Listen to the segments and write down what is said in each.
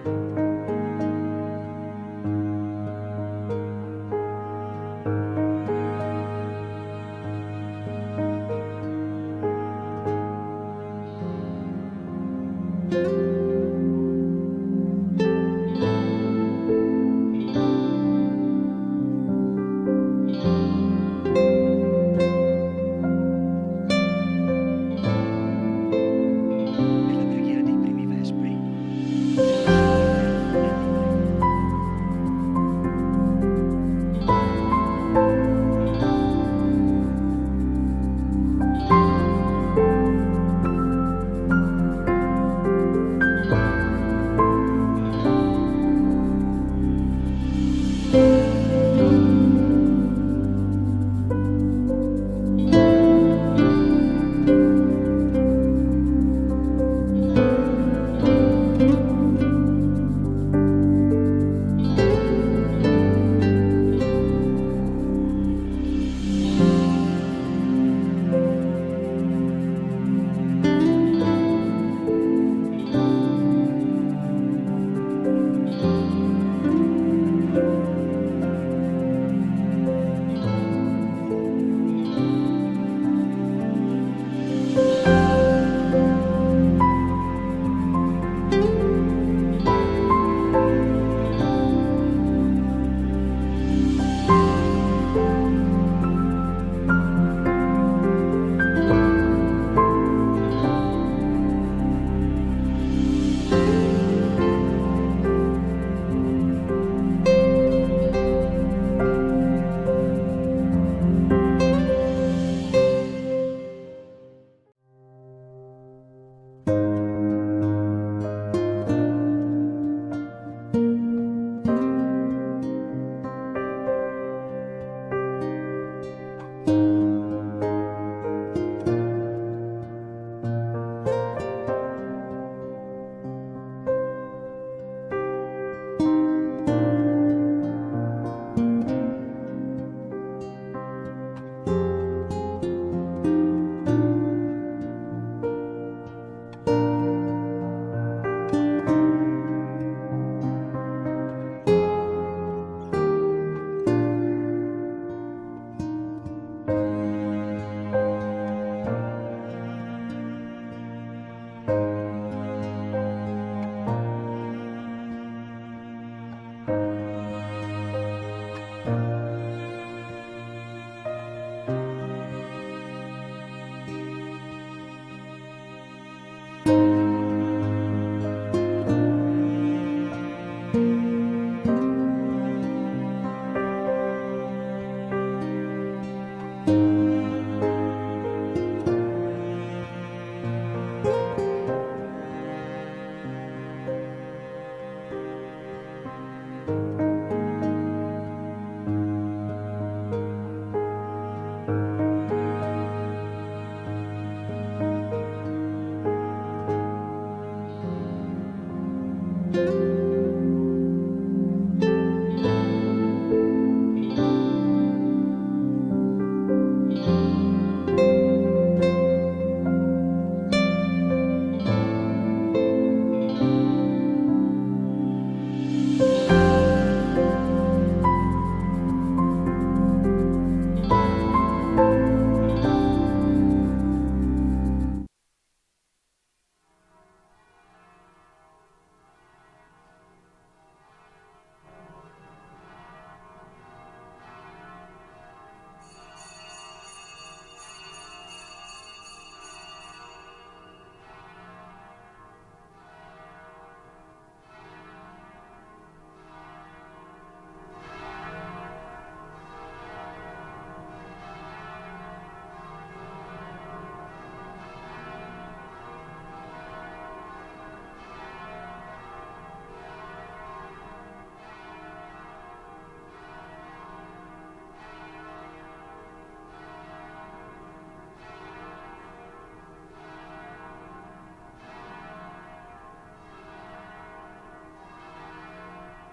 Per la preghiera dei primi vespri, nella sua vita liberi.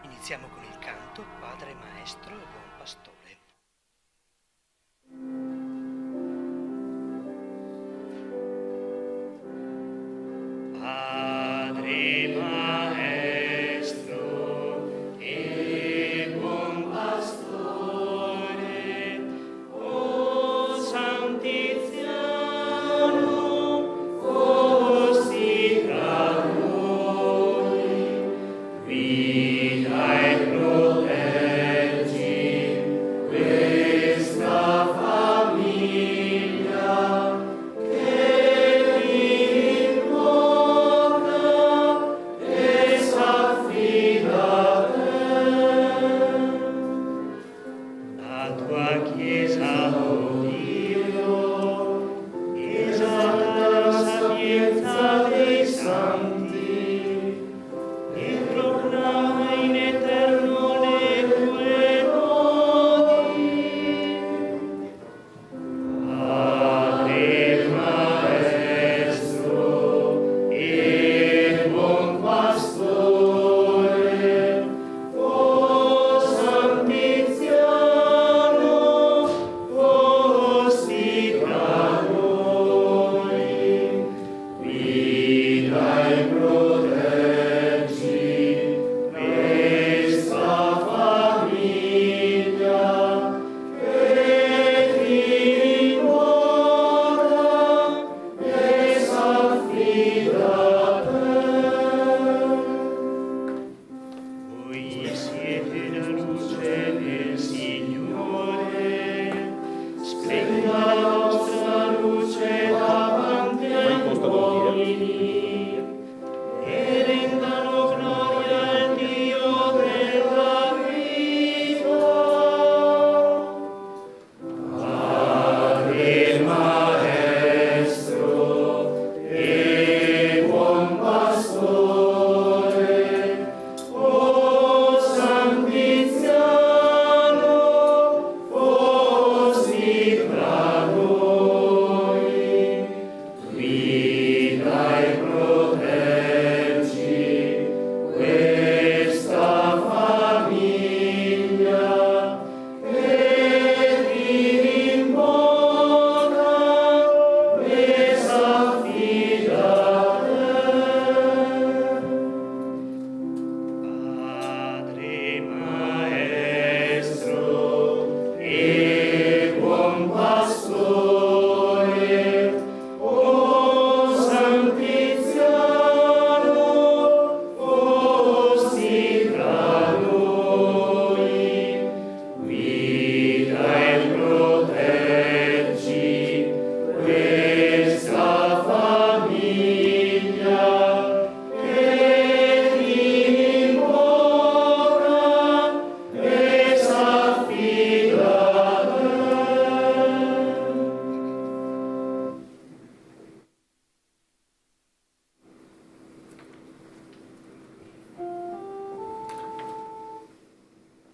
Iniziamo con il canto Padre Maestro e Buon Pastore. Padre Maestro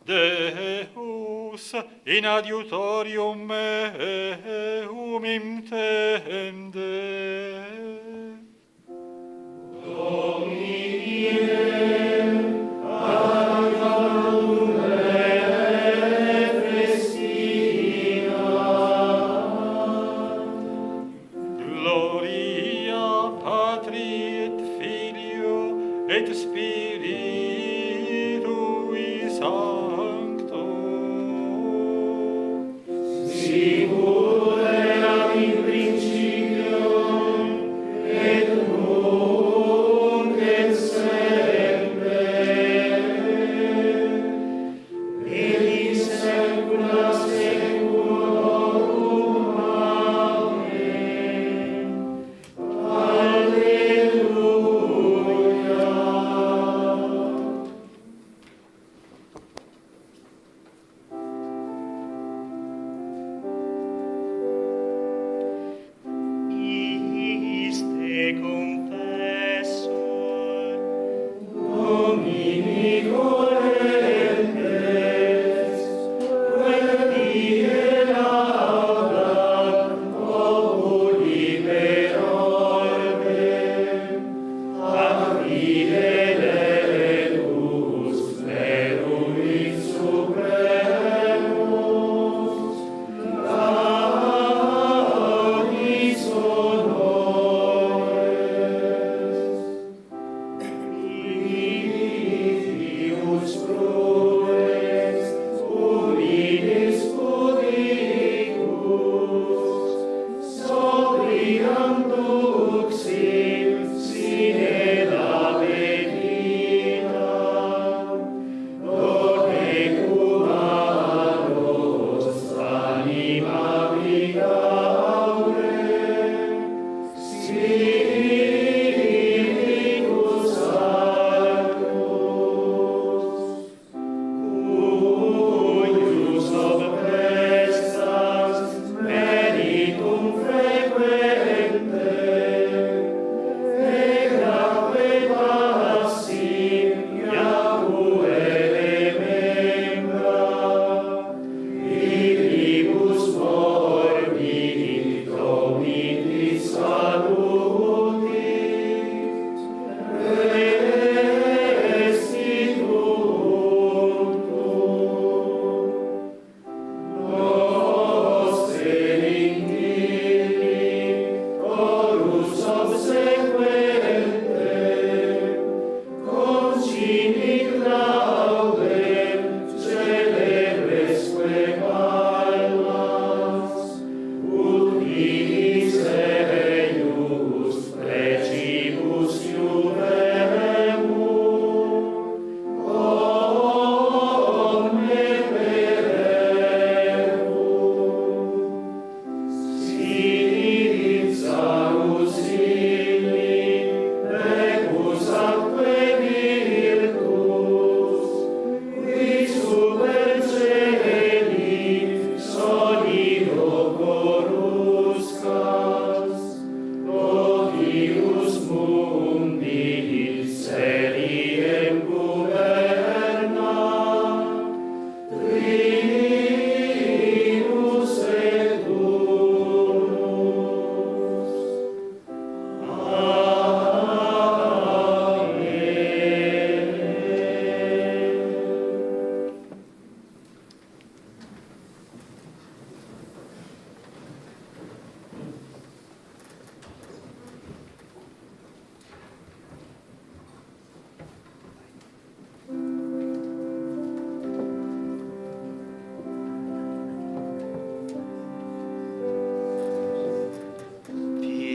Deus in adiutorium meum intende. Gloria Patri et Filio et Spiritui Sancto. Sicut erat in principio, et nunc et semper, et in saecula saeculorum. Amen. Alleluia. Iste confesso Domini coelentes, quel die laudat populi per orbem, ad fidelenus veruit supremus, laudis honores. Dividius prudes, humilis pudicus, sobriam duxim sine labenita, donecum annos anima vigaurem, Spiritus Sanctus, cuius ob prestas meritum frequentem, et atque passim iacque elementa, viribus morbi domitis salutis, restitutum. Noster indigni, chorus obsequentem, concinit laudem celebresque palmas, ut viis eius precibus iuvemus, omne pererum. Sit salus illi, precus atque virtus, qui super celi solido coruscas, odius mundi celiem guberna, Trinus et Unus. Amen.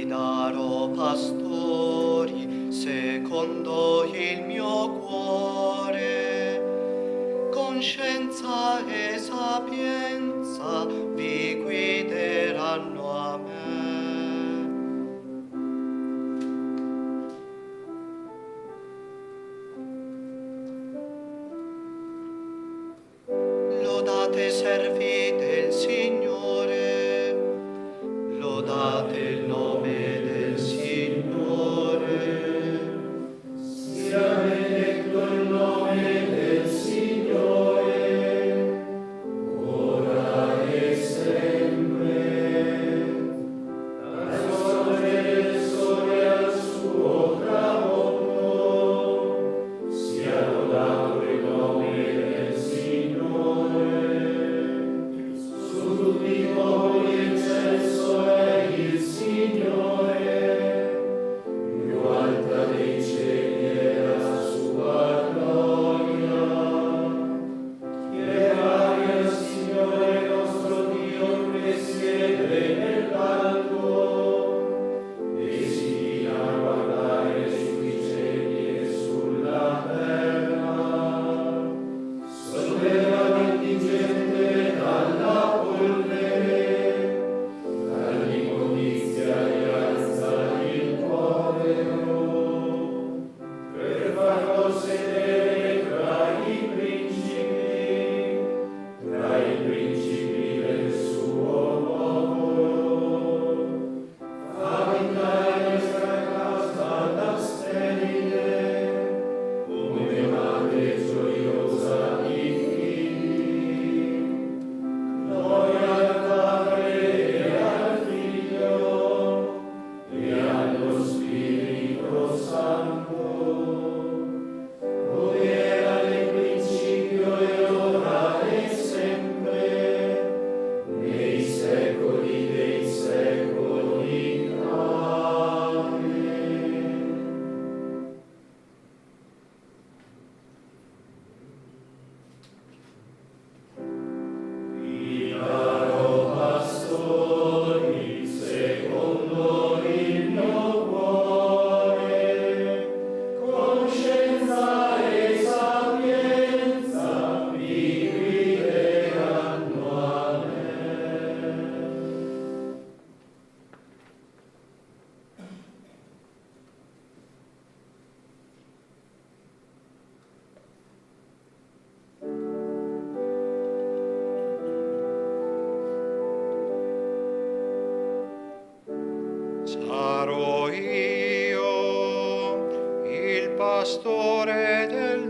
Darò pastori secondo il mio cuore, coscienza e sapienza vi guideranno a me. Lodate servi del Signore, lodate il nome del Signore. Sia benedetto il nome del Signore,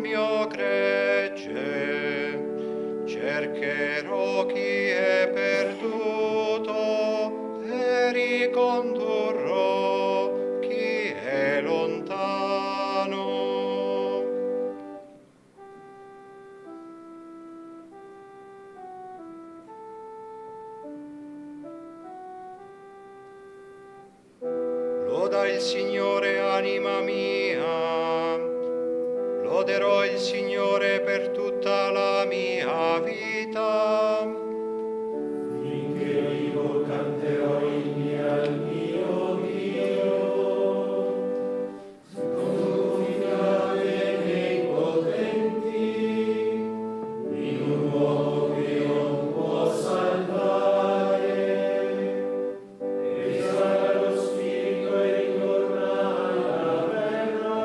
mio gregge, cercherò chi è perduto e ricondurrò chi è lontano. Loda il Signore, anima mia, loderò il Signore per tutta la mia vita. Finché vivo canterò inni al mio Dio. Confiate nei potenti, in un uomo che non può salvare. E sarà lo spirito e ritorna alla terra.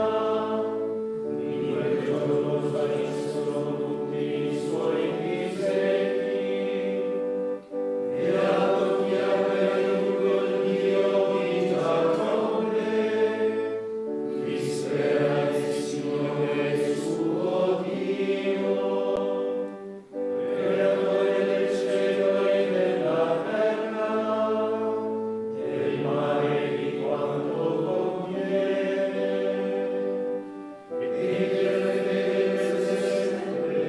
In quel giorno spariscono tutti i suoi disegni. Beato chi ha creduto il Dio di Giacobbe, chi spera nel Signore suo Dio, creatore del cielo e della terra, del mare di quanto conviene, e che fedele sempre,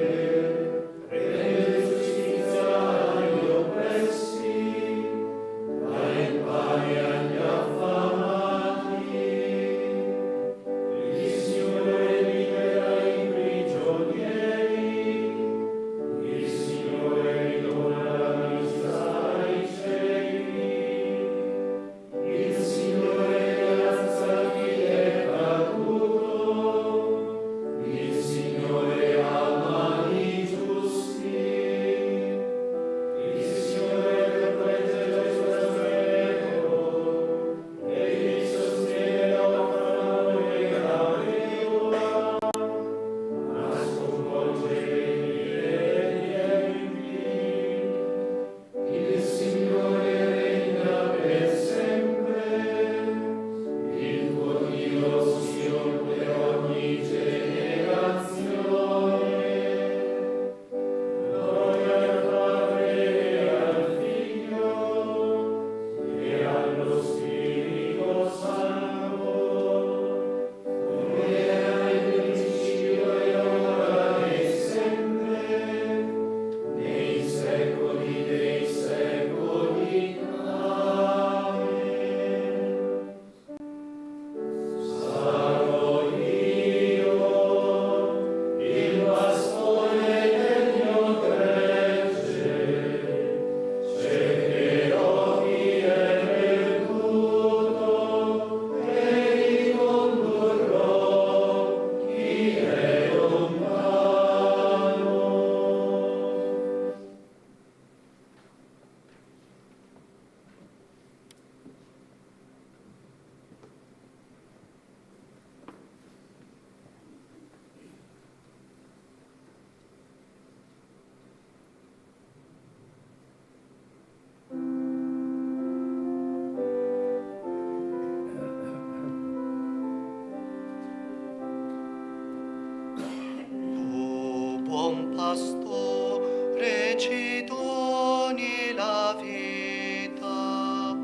rende giustizia agli oppressi, dà il pane agli affamati. Il Signore libera i prigionieri, il Signore ridona la vista ai ciechi, il Signore rialza chi è caduto, il Signore ama i giusti, il Signore protegge il suo servo e li sostiene da una mano gradevole, ma sconvolge gli empi. Il Signore regna per sempre, il tuo Dio sia per ogni generazione. Gloria al Padre e al Figlio e allo Spirito Santo, come era nel principio e ora e sempre, nei secoli dei secoli. Amen. Sarò io, il pastore del mio gregge, cercherò chi è perduto e ricondurrò chi è lontano. Tu, buon pastore, ci doni la vita,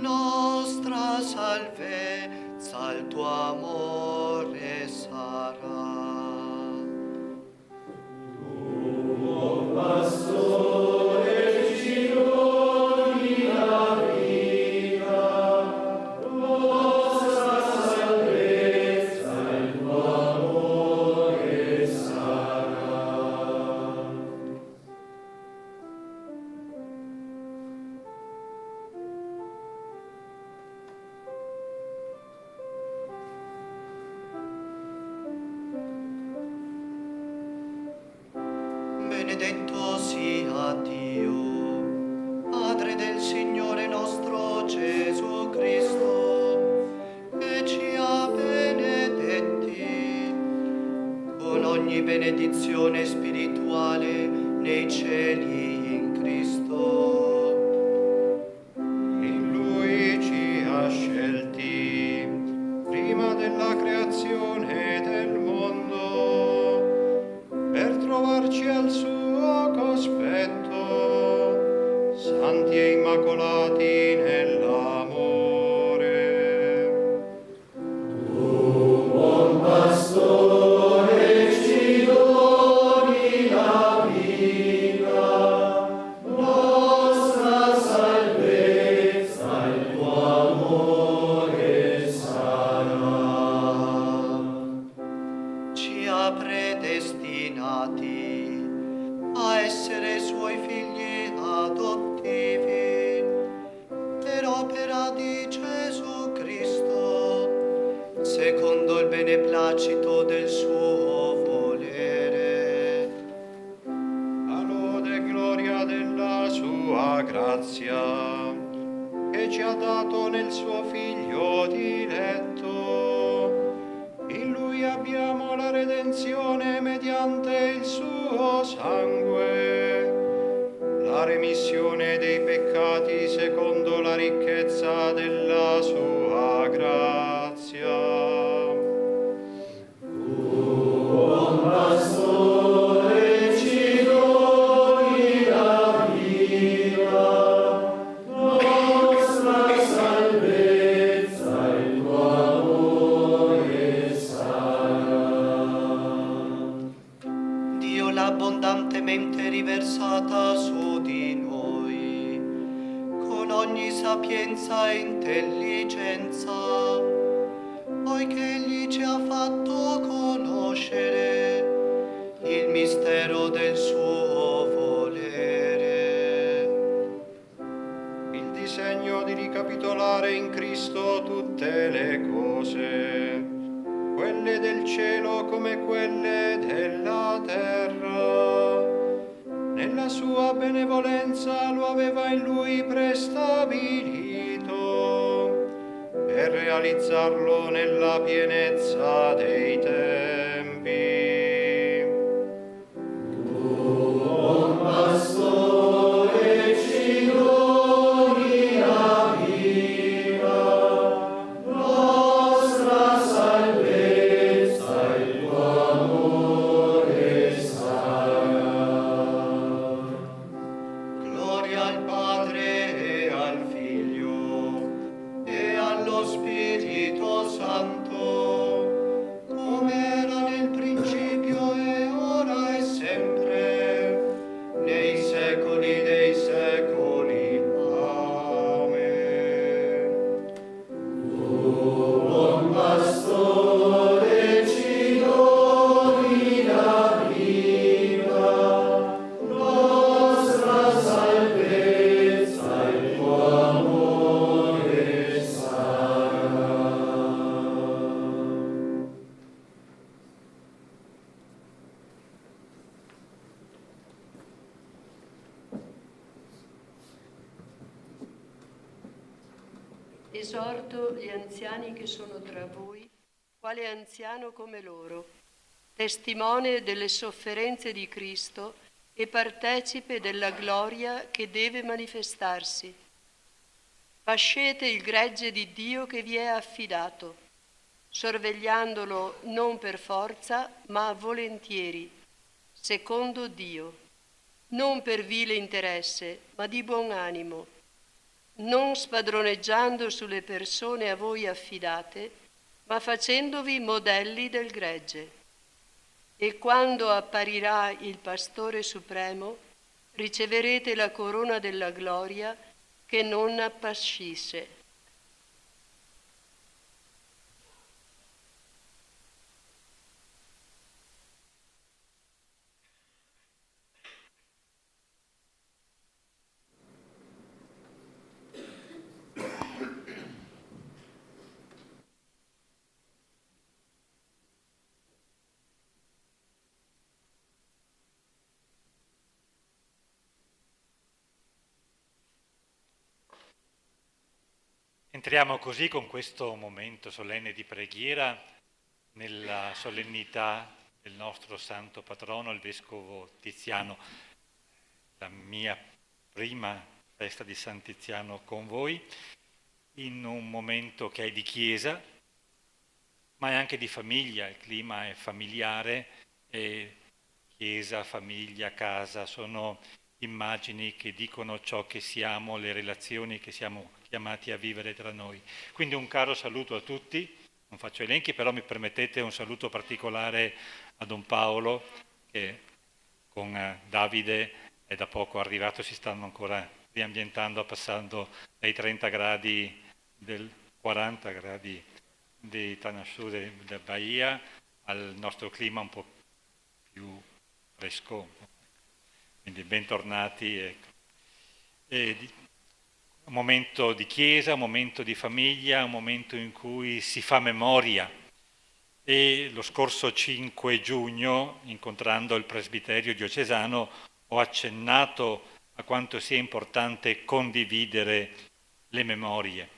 nostra salvezza il tuo amore sarà. Buon pastore, ci doni la vita, nostra salvezza, il tuo amore sarà. Benedetto sia Dio, Padre del Signore nostro Gesù Cristo, che ci ha benedetti con ogni benedizione spirituale nei cieli in Cristo. In Lui ci ha scelti prima della creazione del mondo porci al suo cospetto, santi e immacolati nell'amore. Ci ha predestinati a essere suoi figli adottivi per opera di Gesù Cristo, secondo il beneplacito del suo volere. A lode e gloria della sua grazia, che ci ha dato nel suo Figlio diletto. In Lui abbiamo la redenzione mediante il suo sangue, la remissione dei peccati secondo la ricchezza della sua grazia. Dio l'ha abbondantemente riversata su di noi, con ogni sapienza e intelligenza, poiché Egli ci ha fatto conoscere il mistero del suo volere. Il disegno di ricapitolare in Cristo tutte le cose, quelle del cielo come quelle della terra. Nella sua benevolenza lo aveva in lui prestabilito, per realizzarlo nella pienezza dei tempi. Gloria al Padre e al Figlio e allo Spirito Santo, come era nel principio e ora e sempre, nei secoli dei secoli. Amen. Esorto gli anziani che sono tra voi, quale anziano come loro, testimone delle sofferenze di Cristo e partecipe della gloria che deve manifestarsi. Pascete il gregge di Dio che vi è affidato, sorvegliandolo non per forza, ma volentieri, secondo Dio, non per vile interesse, ma di buon animo, non spadroneggiando sulle persone a voi affidate, ma facendovi modelli del gregge. E quando apparirà il Pastore Supremo, riceverete la corona della gloria che non appassisce. Entriamo così con questo momento solenne di preghiera nella solennità del nostro santo patrono, il Vescovo Tiziano, la mia prima festa di San Tiziano con voi, in un momento che è di chiesa, ma è anche di famiglia, il clima è familiare e chiesa, famiglia, casa, sono immagini che dicono ciò che siamo, le relazioni che siamo chiamati a vivere tra noi. Quindi un caro saluto a tutti, non faccio elenchi, però mi permettete un saluto particolare a Don Paolo, che con Davide è da poco arrivato, si stanno ancora riambientando, passando dai 30 gradi del 40 gradi di Tanasciù della Bahia al nostro clima un po' più fresco. Quindi bentornati. Un momento di chiesa, un momento di famiglia, un momento in cui si fa memoria. E lo scorso 5 giugno, incontrando il presbiterio diocesano, ho accennato a quanto sia importante condividere le memorie.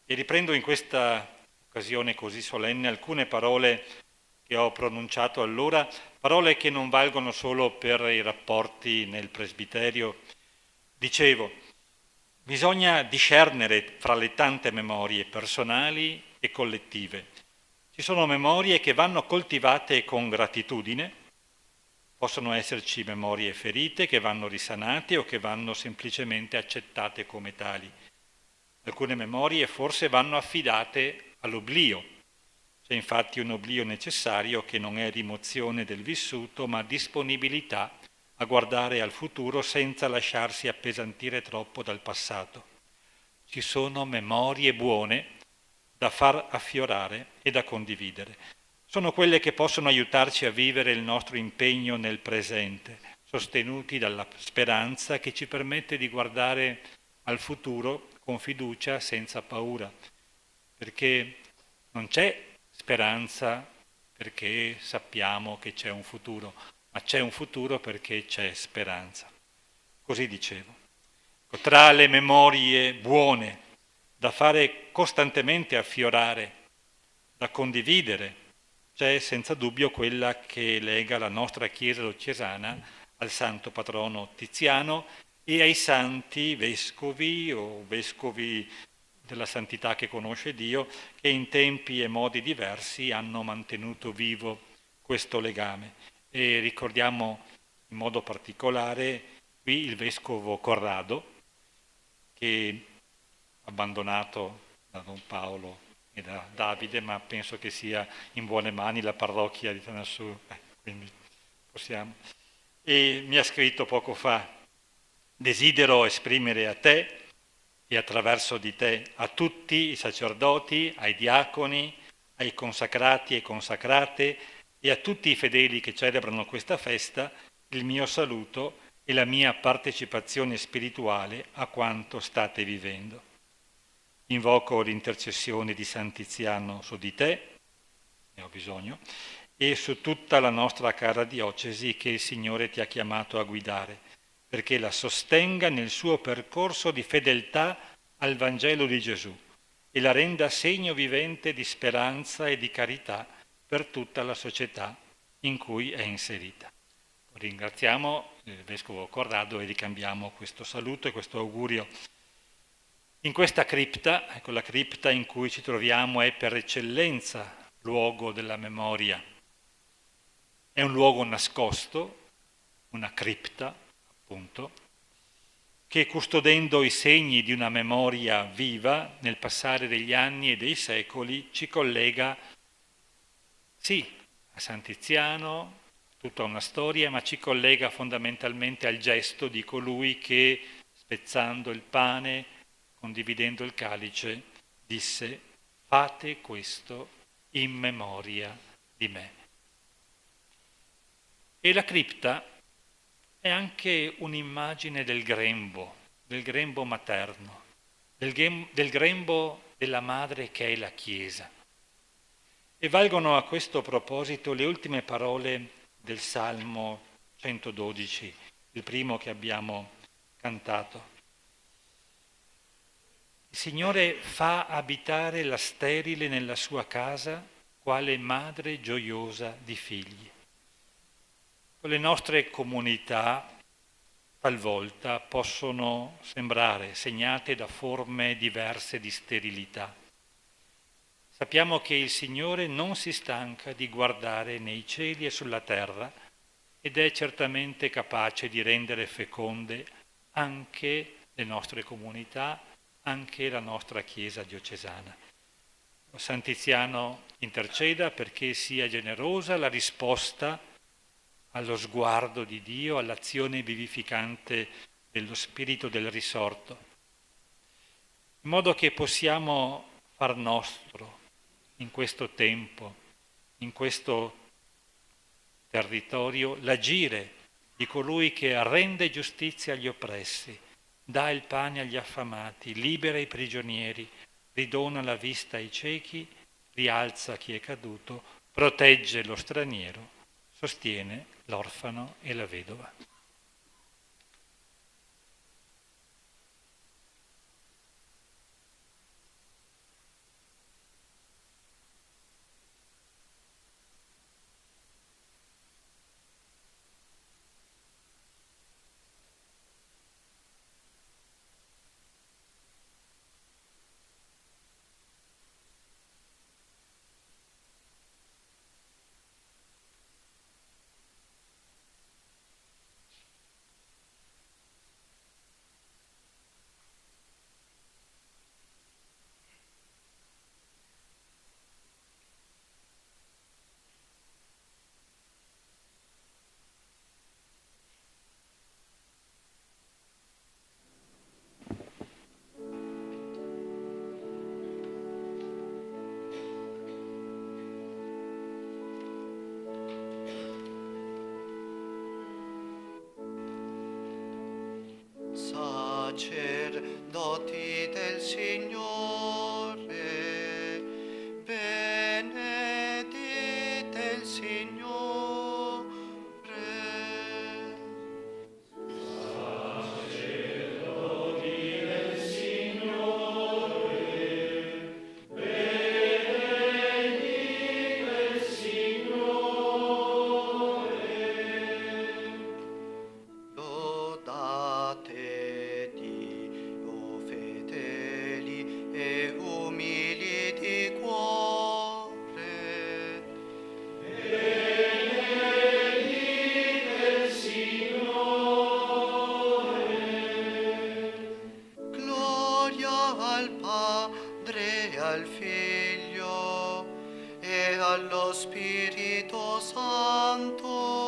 E riprendo in questa occasione così solenne alcune parole che ho pronunciato allora, parole che non valgono solo per i rapporti nel presbiterio. Dicevo, bisogna discernere fra le tante memorie personali e collettive. Ci sono memorie che vanno coltivate con gratitudine, possono esserci memorie ferite che vanno risanate o che vanno semplicemente accettate come tali. Alcune memorie forse vanno affidate all'oblio. C'è infatti un oblio necessario che non è rimozione del vissuto, ma disponibilità a guardare al futuro senza lasciarsi appesantire troppo dal passato. Ci sono memorie buone da far affiorare e da condividere. Sono quelle che possono aiutarci a vivere il nostro impegno nel presente, sostenuti dalla speranza che ci permette di guardare al futuro con fiducia, senza paura, perché non c'è speranza perché sappiamo che c'è un futuro, ma c'è un futuro perché c'è speranza. Così dicevo. Tra le memorie buone da fare costantemente affiorare, da condividere, c'è senza dubbio quella che lega la nostra Chiesa diocesana al santo patrono Tiziano e ai santi vescovi o vescovi della santità che conosce Dio, che in tempi e modi diversi hanno mantenuto vivo questo legame. E ricordiamo in modo particolare qui il vescovo Corrado, che abbandonato da Don Paolo e da Davide, ma penso che sia in buone mani la parrocchia di Tanassù, quindi possiamo. E mi ha scritto poco fa: desidero esprimere a te e attraverso di te a tutti i sacerdoti, ai diaconi, ai consacrati e consacrate e a tutti i fedeli che celebrano questa festa il mio saluto e la mia partecipazione spirituale a quanto state vivendo. Invoco l'intercessione di San Tiziano su di te, ne ho bisogno, e su tutta la nostra cara diocesi che il Signore ti ha chiamato a guidare, perché la sostenga nel suo percorso di fedeltà al Vangelo di Gesù e la renda segno vivente di speranza e di carità per tutta la società in cui è inserita. Ringraziamo il Vescovo Corrado e ricambiamo questo saluto e questo augurio. In questa cripta, ecco, la cripta in cui ci troviamo è per eccellenza luogo della memoria. È un luogo nascosto, una cripta, appunto, che custodendo i segni di una memoria viva nel passare degli anni e dei secoli ci collega, sì, a San Tiziano, tutta una storia, ma ci collega fondamentalmente al gesto di colui che, spezzando il pane, condividendo il calice, disse: fate questo in memoria di me. E la cripta è anche un'immagine del grembo materno, del grembo della madre che è la Chiesa. E valgono a questo proposito le ultime parole del Salmo 112, il primo che abbiamo cantato. Il Signore fa abitare la sterile nella sua casa, quale madre gioiosa di figli. Le nostre comunità talvolta possono sembrare segnate da forme diverse di sterilità. Sappiamo che il Signore non si stanca di guardare nei cieli e sulla terra ed è certamente capace di rendere feconde anche le nostre comunità, anche la nostra Chiesa diocesana. San Tiziano interceda perché sia generosa la risposta allo sguardo di Dio, all'azione vivificante dello Spirito del risorto, in modo che possiamo far nostro in questo tempo, in questo territorio, l'agire di colui che rende giustizia agli oppressi, dà il pane agli affamati, libera i prigionieri, ridona la vista ai ciechi, rialza chi è caduto, protegge lo straniero, sostiene l'orfano e la vedova. Sacerdoti del Signore, benedite il Signore. Sacerdoti del Signore, benedite il Signore. Lodate Dio fedeli e umili di cuore. Benedite il Signore. Gloria al Padre e al Figlio e allo Spirito Santo.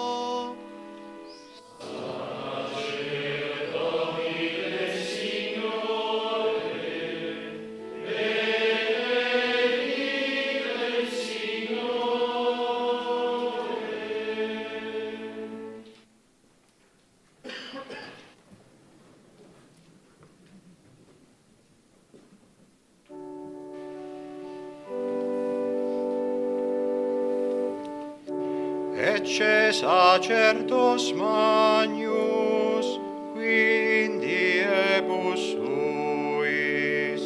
Ecce sacerdos magnus, quindi ebus suis,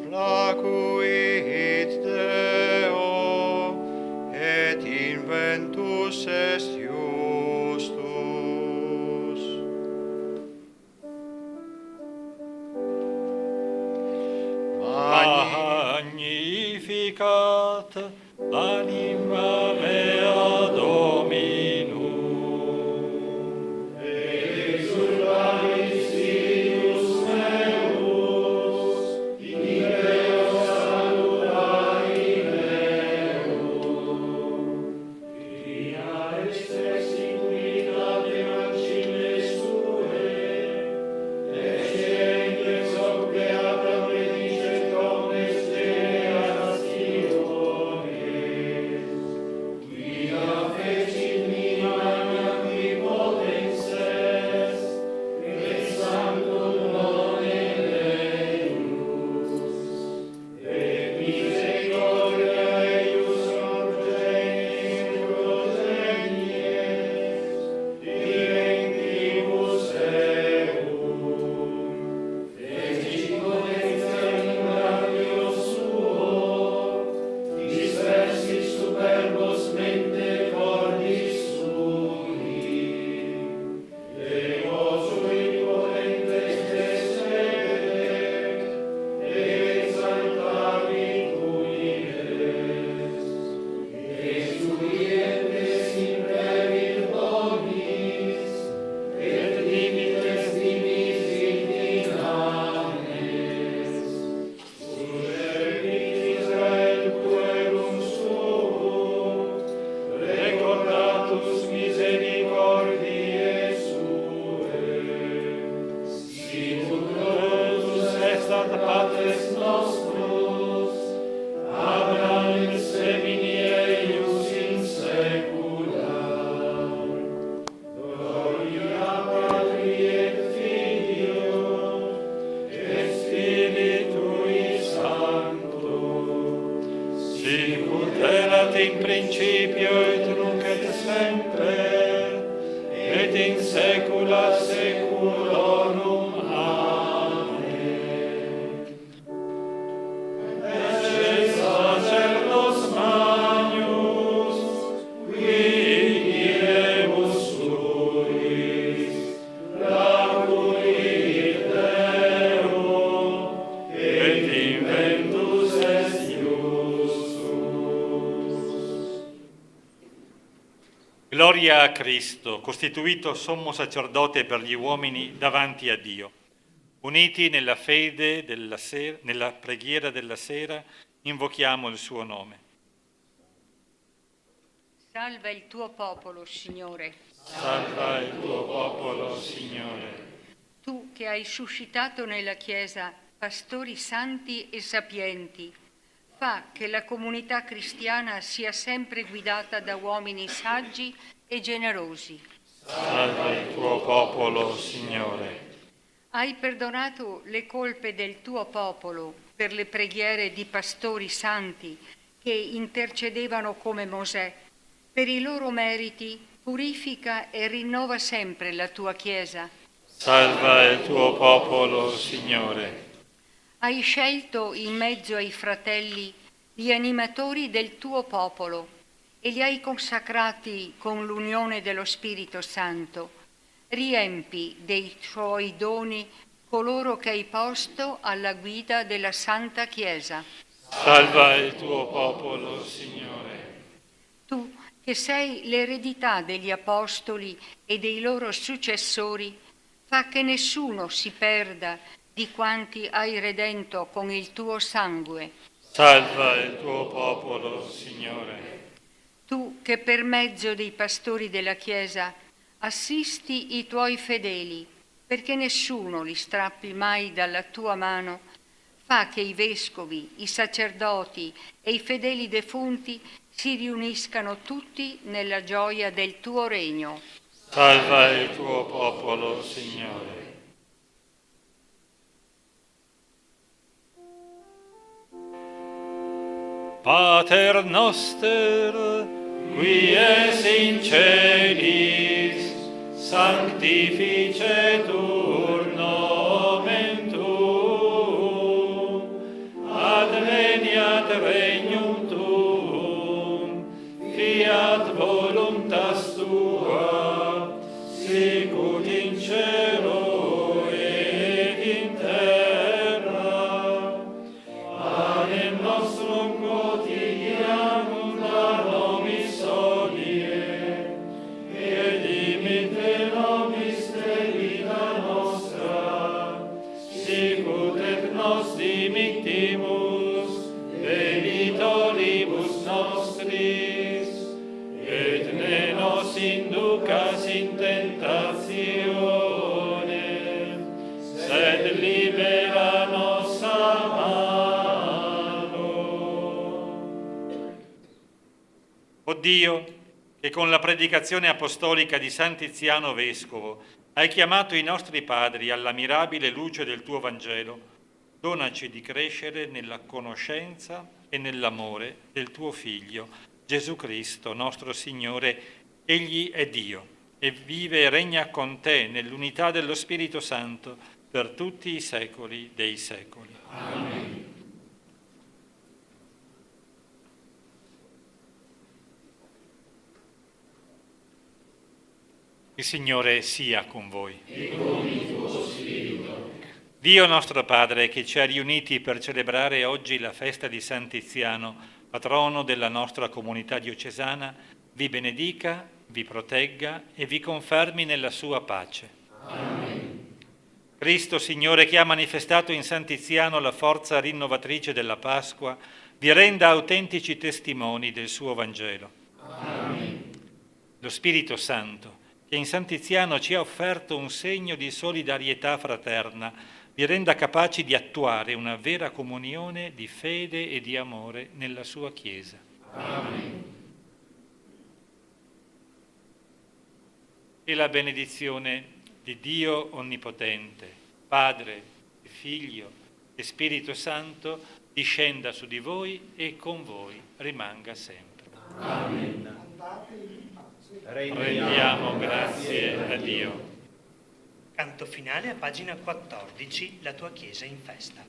placuit Deo, et inventus est justus. Magnificat anima mea Dominum. Exultavis Filius meus, in Deo salutari meum. Via est et in saecula saeculorum. Amen. Ecce sacerdos magnus, qui iremus suis, lacuit Deo, et inventus est iustus. Gloria a Cristo, costituito sommo sacerdote per gli uomini davanti a Dio. Uniti nella fede nella preghiera della sera, invochiamo il suo nome. Salva il tuo popolo, Signore. Salva il tuo popolo, Signore. Tu che hai suscitato nella Chiesa pastori santi e sapienti, fa che la comunità cristiana sia sempre guidata da uomini saggi e generosi. Salva il tuo popolo, Signore. Hai perdonato le colpe del tuo popolo per le preghiere di pastori santi che intercedevano come Mosè. Per i loro meriti purifica e rinnova sempre la tua Chiesa. Salva il tuo popolo, Signore. Hai scelto in mezzo ai fratelli gli animatori del tuo popolo e li hai consacrati con l'unione dello Spirito Santo. Riempi dei tuoi doni coloro che hai posto alla guida della Santa Chiesa. Salva il tuo popolo, Signore. Tu, che sei l'eredità degli apostoli e dei loro successori, fa che nessuno si perda di quanti hai redento con il tuo sangue. Salva il tuo popolo, Signore. Tu, che per mezzo dei pastori della Chiesa assisti i tuoi fedeli, perché nessuno li strappi mai dalla tua mano, fa che i vescovi, i sacerdoti e i fedeli defunti si riuniscano tutti nella gioia del tuo regno. Salva il tuo popolo, Signore. Pater noster, qui es in celis, sanctificetur nomen tuum, adveniat regnum tuum, fiat voluntas tua, sicut in cielo et in terra. Panem nostrum quotidianum da nobis hodie, et dimitte nobis debita nostra, sicut et nos dimittimus debitoribus nostris, et ne nos inducas in tentatione, sed libera nos a malo. O Dio, che con la predicazione apostolica di San Tiziano Vescovo hai chiamato i nostri padri alla mirabile luce del tuo Vangelo, donaci di crescere nella conoscenza e nell'amore del tuo Figlio, Gesù Cristo, nostro Signore. Egli è Dio e vive e regna con te nell'unità dello Spirito Santo per tutti i secoli dei secoli. Amen. Il Signore sia con voi. E con il tuo spirito. Dio nostro Padre, che ci ha riuniti per celebrare oggi la festa di San Tiziano, patrono della nostra comunità diocesana, vi benedica, vi protegga e vi confermi nella sua pace. Amen. Cristo, Signore, che ha manifestato in San Tiziano la forza rinnovatrice della Pasqua, vi renda autentici testimoni del suo Vangelo. Amen. Lo Spirito Santo, che in San Tiziano ci ha offerto un segno di solidarietà fraterna, vi renda capaci di attuare una vera comunione di fede e di amore nella sua Chiesa. Amen. E la benedizione di Dio Onnipotente, Padre, Figlio e Spirito Santo, discenda su di voi e con voi rimanga sempre. Amen. Andate in pace. rendiamo grazie a Dio. Canto finale a pagina 14, la tua Chiesa in festa.